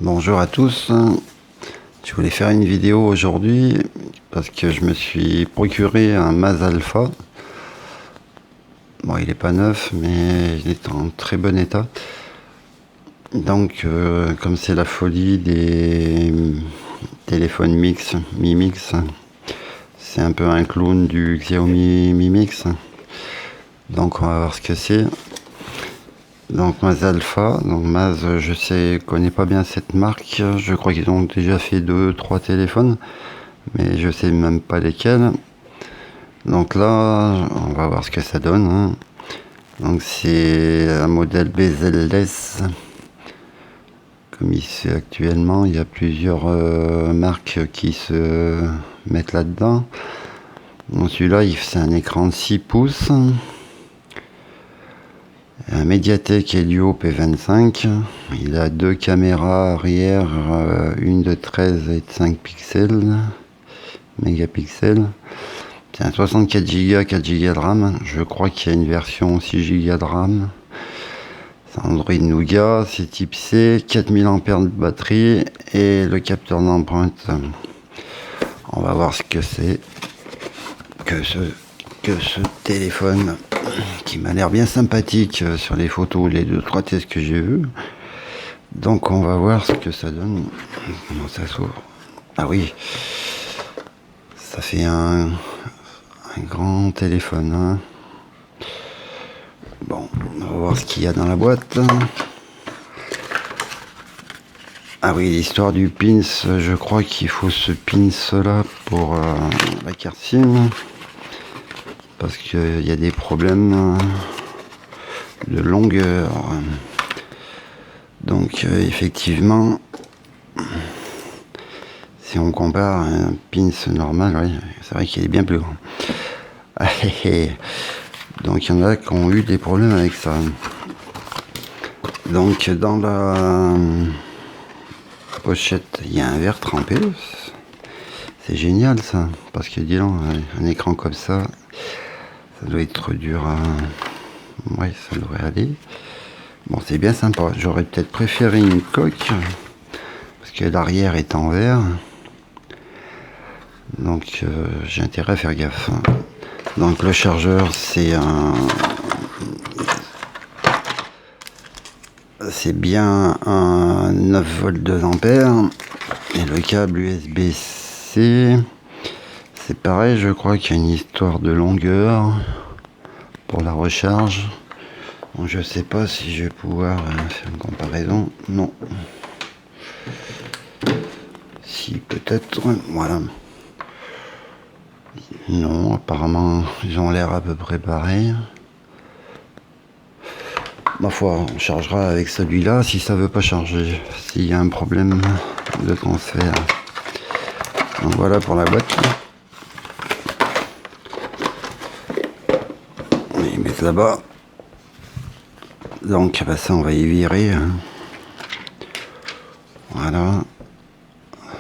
Bonjour à tous, je voulais faire une vidéo aujourd'hui parce que je me suis procuré un Maz Alpha. Bon, il est pas neuf mais il est en très bon état. Donc comme c'est la folie des téléphones mix, Mi Mix, c'est un peu un clone du Xiaomi Mi Mix. Donc on va voir ce que c'est. Donc Maz Alpha, donc Maz, connais pas bien cette marque, je crois qu'ils ont déjà fait 2-3 téléphones, mais je sais même pas lesquels. Donc là, on va voir ce que ça donne, hein. Donc c'est un modèle bezel-less, comme ici actuellement, il y a plusieurs marques qui se mettent là-dedans. Donc celui-là, c'est un écran de 6 pouces. Un Mediatek Helio P25, il a deux caméras arrière, une de 13 et de 5 mégapixels. C'est un 64 Go, 4 Go de RAM, je crois qu'il y a une version 6 Go de RAM. C'est Android Nougat, c'est type C, 4000 ampères de batterie et le capteur d'empreinte. On va voir ce que c'est que ce téléphone qui m'a l'air bien sympathique sur les photos, les 2-3 tests que j'ai vus. Donc on va voir ce que ça donne. Comment ça s'ouvre? Ah oui, ça fait un grand téléphone, hein. Bon, on va voir ce qu'il y a dans la boîte. Ah oui, l'histoire du pins, je crois qu'il faut ce pins là pour la carte SIM. Parce qu'il y a des problèmes de longueur. Donc effectivement, si on compare un pins normal, oui, c'est vrai qu'il est bien plus grand. Donc il y en a qui ont eu des problèmes avec ça. Donc dans la pochette, il y a un verre trempé. C'est génial ça, parce que dis donc, un écran comme ça doit être dur à... Ouais, ça devrait aller. Bon, c'est bien sympa. J'aurais peut-être préféré une coque, parce que l'arrière est en verre. Donc j'ai intérêt à faire gaffe. Donc le chargeur, c'est bien un 9 volts 2 ampères. Et le câble USB-C, c'est pareil, je crois qu'il y a une histoire de longueur pour la recharge. Bon, je sais pas si je vais pouvoir faire une comparaison. Non. Si, peut-être. Voilà. Non, apparemment, ils ont l'air à peu près pareils. Ma foi, on chargera avec celui-là si ça veut pas charger. S'il y a un problème de transfert. Donc voilà pour la boîte. On va y mettre là-bas. Donc bah, ça on va y virer. Voilà.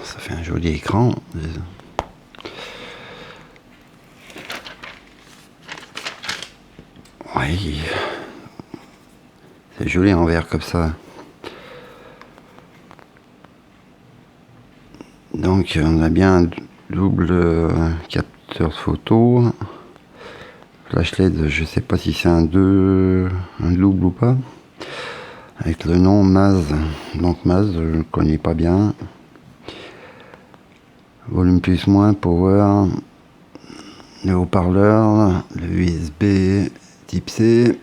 Ça fait un joli écran. Oui. C'est joli en verre comme ça. Donc on a bien un double capteur photo. Flash LED, je sais pas si c'est un double ou pas. Avec le nom Maz. Donc Maz, je ne connais pas bien. Volume plus moins, power. Le haut-parleur, le USB type C.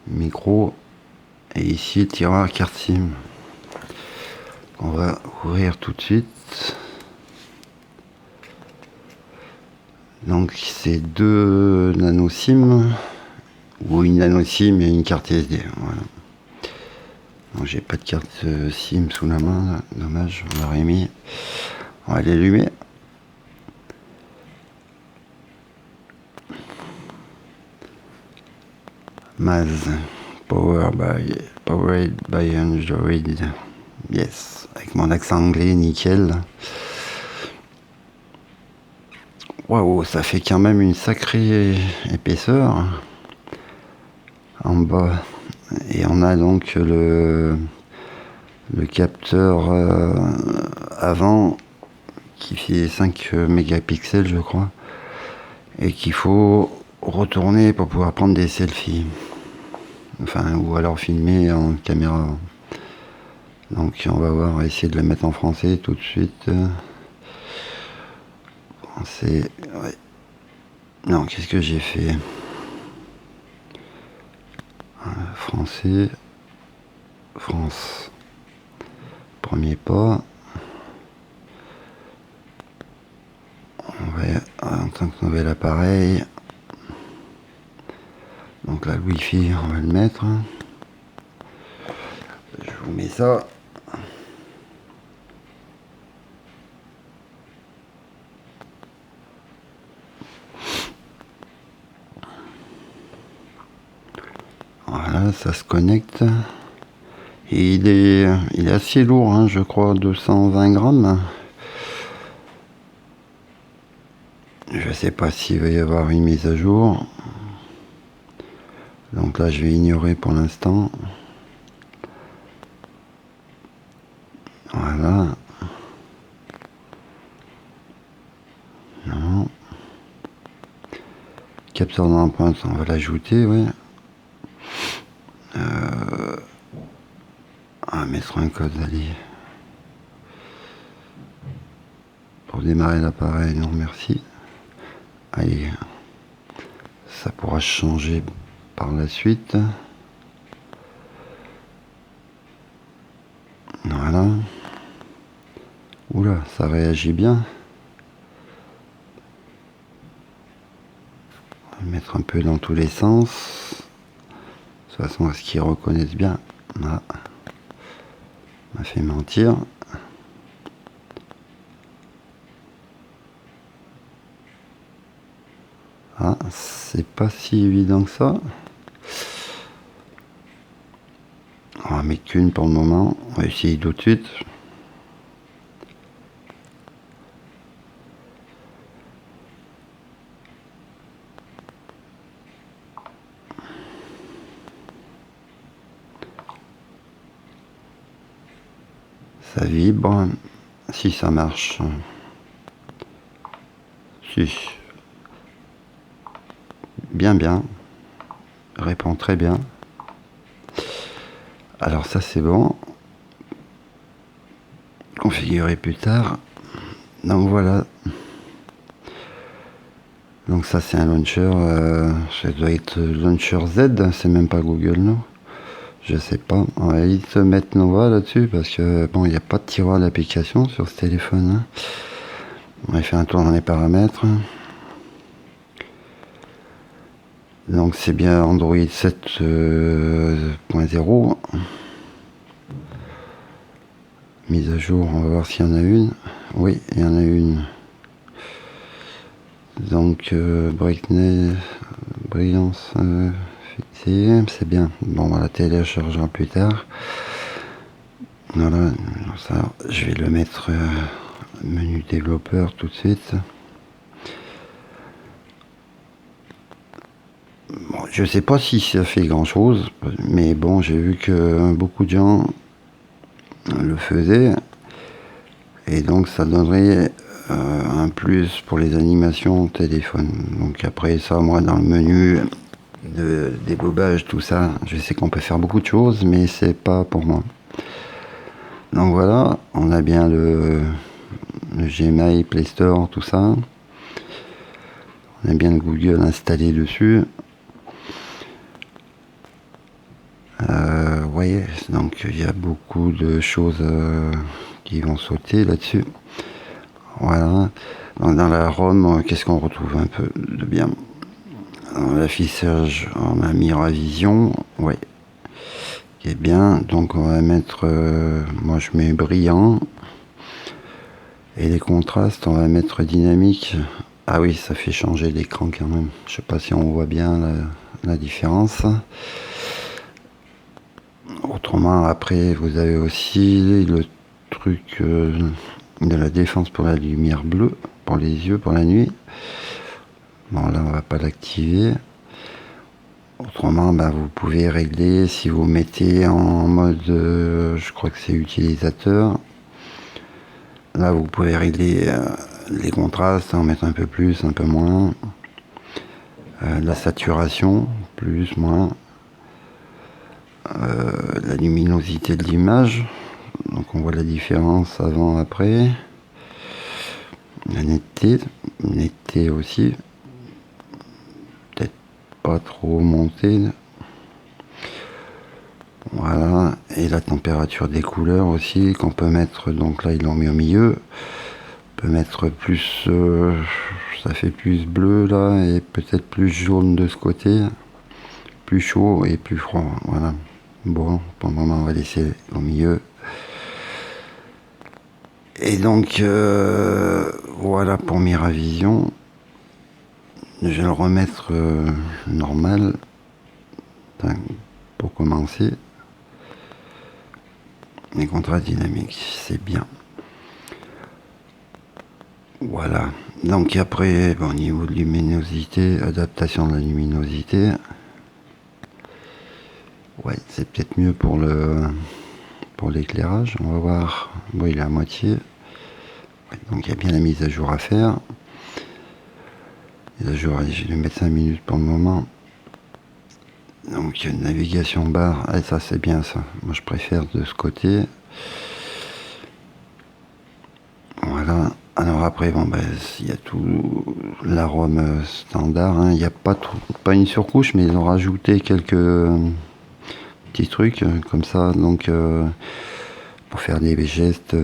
Micro. Et ici le tiroir carte SIM. On va ouvrir tout de suite. Donc c'est deux nano SIM ou une nano SIM et une carte SD. Voilà. Donc j'ai pas de carte SIM sous la main, là. Dommage, on l'aurait mis. On va l'allumer. Maz powered by Android. Yes, avec mon accent anglais nickel. Waouh, ça fait quand même une sacrée épaisseur en bas. Et on a donc le le capteur avant qui fait 5 mégapixels je crois, et qu'il faut retourner pour pouvoir prendre des selfies, enfin, ou alors filmer en caméra. Donc on va voir, on va essayer de le mettre en français tout de suite. Français, ouais. Non, qu'est-ce que j'ai fait? Français, France. Premier pas. On va en tant que nouvel appareil. Donc là, le Wi-Fi, on va le mettre. Je vous mets ça. Voilà, ça se connecte. Et il est assez lourd, hein, je crois, 220 grammes. Je sais pas s'il va y avoir une mise à jour. Donc là, je vais ignorer pour l'instant. Voilà. Non. Capteur d'empreinte, on va l'ajouter, oui. Mettre un code, allez. Pour démarrer l'appareil, non merci. Allez. Ça pourra changer par la suite. Voilà. Oula, ça réagit bien. On va mettre un peu dans tous les sens. De toute façon, à ce qu'ils reconnaissent bien. Là. On m'a fait mentir. Ah, c'est pas si évident que ça. On va mettre qu'une pour le moment. On va essayer tout de suite. Ça vibre. Si ça marche. Si. Bien, bien. Répond très bien. Alors ça c'est bon. Configurer plus tard. Donc voilà. Donc ça c'est un launcher. Ça doit être launcher Z. C'est même pas Google, non? Je sais pas. On va vite mettre Nova là-dessus parce que bon, il n'y a pas de tiroir d'application sur ce téléphone. Hein. On va faire un tour dans les paramètres. Donc c'est bien Android 7.0. Mise à jour, on va voir s'il y en a une. Oui, il y en a une. Donc brightness, brillance fixée, c'est bien. Bon, on va la télécharger plus tard. Voilà, ça, je vais le mettre menu développeur tout de suite. Bon, je sais pas si ça fait grand chose, mais bon, j'ai vu que beaucoup de gens le faisaient, et donc ça donnerait un plus pour les animations téléphone. Donc après ça, moi dans le menu de débobage, tout ça, je sais qu'on peut faire beaucoup de choses, mais c'est pas pour moi. Donc voilà, on a bien le Gmail, Play Store, tout ça. On a bien le Google installé dessus. Voyez, donc il y a beaucoup de choses qui vont sauter là-dessus. Voilà. Donc, dans la ROM, qu'est-ce qu'on retrouve un peu de bien? Dans l'affichage, on a Miravision, ouais, qui est bien. Donc on va mettre, moi je mets brillant. Et les contrastes, on va mettre dynamique. Ah oui, ça fait changer l'écran quand même. Je sais pas si on voit bien la différence. Autrement, après, vous avez aussi le truc de la défense pour la lumière bleue, pour les yeux, pour la nuit. Bon, là, on va pas l'activer. Autrement, vous pouvez régler, si vous mettez en mode, je crois que c'est utilisateur, là vous pouvez régler les contrastes, en mettre un peu plus, un peu moins, la saturation, plus, moins, la luminosité de l'image, donc on voit la différence avant, après, la netteté aussi, peut-être pas trop montée. Voilà, et la température des couleurs aussi, qu'on peut mettre, donc là ils l'ont mis au milieu, on peut mettre plus, ça fait plus bleu là, et peut-être plus jaune de ce côté, plus chaud et plus froid, voilà. Bon, pour le moment on va laisser au milieu. Et donc, voilà pour Miravision. Je vais le remettre normal, pour commencer. Les contrastes dynamiques, c'est bien. Voilà. Donc après, au niveau de luminosité, adaptation de la luminosité. Ouais, c'est peut-être mieux pour l'éclairage. On va voir. Bon, il est à moitié. Ouais, donc il y a bien la mise à jour à faire. Mise à jour, allez, je vais lui mettre 5 minutes pour le moment. Donc navigation barre, et ça c'est bien ça. Moi je préfère de ce côté. Voilà. Alors après, il y a tout l'arôme standard. Hein. Il n'y a pas une surcouche, mais ils ont rajouté quelques petits trucs comme ça. Donc pour faire des gestes,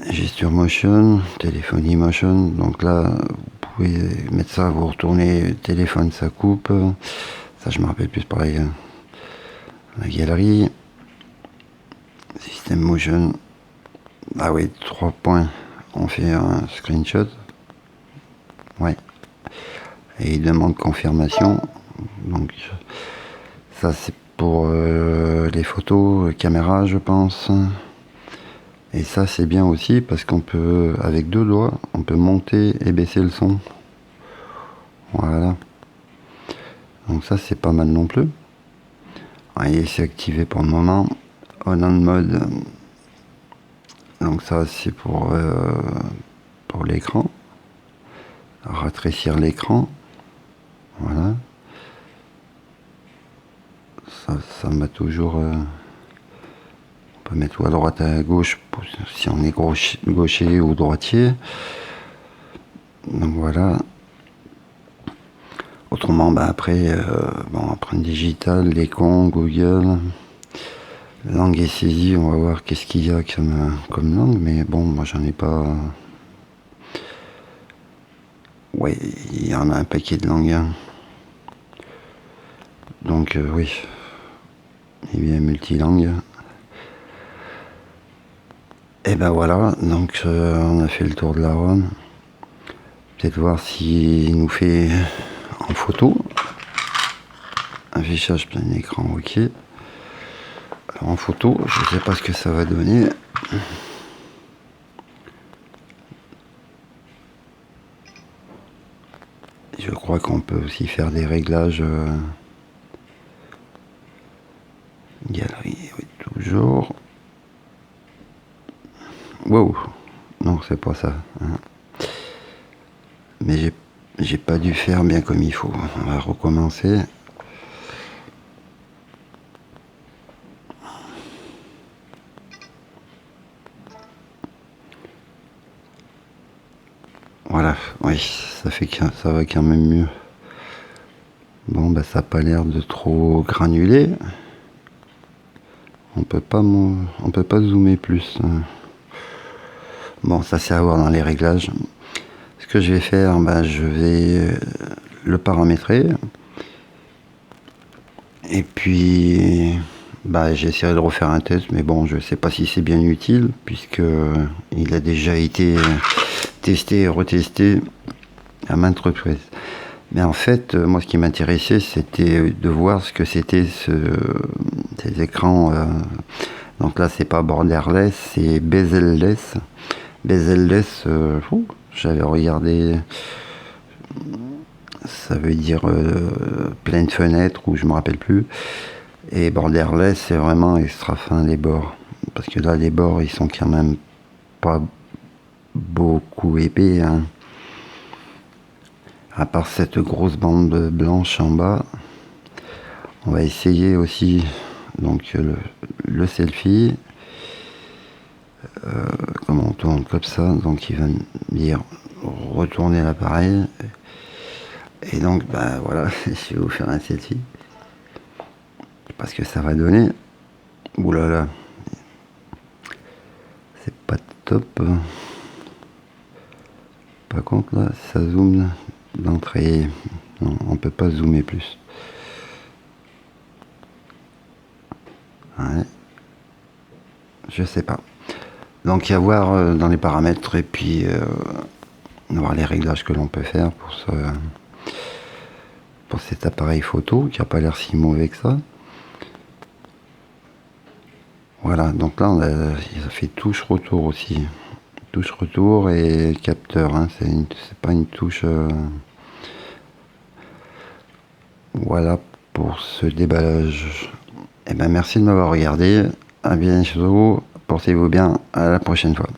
gesture motion, téléphonie motion. Donc là, vous pouvez mettre ça, vous retournez téléphone, ça coupe. Ça, je me rappelle plus pareil. La galerie, système motion. Ah oui, 3 points. On fait un screenshot. Ouais. Et il demande confirmation. Donc ça c'est pour les photos, caméra je pense. Et ça c'est bien aussi parce qu'on peut, avec 2 doigts, on peut monter et baisser le son. Voilà. Donc ça c'est pas mal non plus. Et c'est activé pour le moment. On mode. Donc ça c'est pour l'écran. Rétrécir l'écran. Voilà. Ça m'a toujours... on peut mettre ou à droite à gauche si on est gaucher ou droitier. Donc voilà. Autrement, après, après digital, l'écran, Google, langue et saisie, on va voir qu'est-ce qu'il y a comme langue, mais bon, moi j'en ai pas. Ouais, il y en a un paquet de langues. Hein. Donc oui, il y a multilangue. Et ben voilà, donc on a fait le tour de la ROM. Peut-être voir s'il nous fait en photo. Affichage plein écran, ok. Alors en photo, je ne sais pas ce que ça va donner. Je crois qu'on peut aussi faire des réglages. Galerie, oui, toujours. Wow, non, c'est pas ça. Hein. Mais j'ai pas dû faire bien comme il faut. On va recommencer. Voilà, oui, ça va quand même mieux. Bon, ça n'a pas l'air de trop granuler. On peut pas zoomer plus. Bon, ça c'est à voir dans les réglages. Ce que je vais faire, je vais le paramétrer. Et puis, j'essaierai de refaire un test, mais bon, je sais pas si c'est bien utile, puisque il a déjà été testé et retesté à maintes reprises. Mais en fait, moi, ce qui m'intéressait, c'était de voir ce que c'était ces écrans. Donc là, c'est pas borderless, c'est bezel-less. Bezel-less, j'avais regardé ça veut dire pleine fenêtre, ou je me rappelle plus. Et borderless, c'est vraiment extra fin les bords. Parce que là, les bords, ils sont quand même pas beaucoup épais, hein. À part cette grosse bande blanche en bas, on va essayer aussi donc le selfie. Comme on tourne comme ça, donc il va me dire retourner l'appareil. Et donc, bah voilà, je vais vous faire un selfie. Parce que ça va donner. Ouh là là, c'est pas top. Par contre, là, ça zoome d'entrée. Non, on peut pas zoomer plus. Ouais. Je sais pas. Donc, il y a voir dans les paramètres et puis voir les réglages que l'on peut faire pour cet appareil photo qui a pas l'air si mauvais que ça. Voilà, donc là, il a fait touche retour aussi. Touche retour et capteur, hein. C'est pas une touche. Voilà pour ce déballage. Eh ben, merci de m'avoir regardé. À bientôt. Portez-vous bien. À la prochaine fois.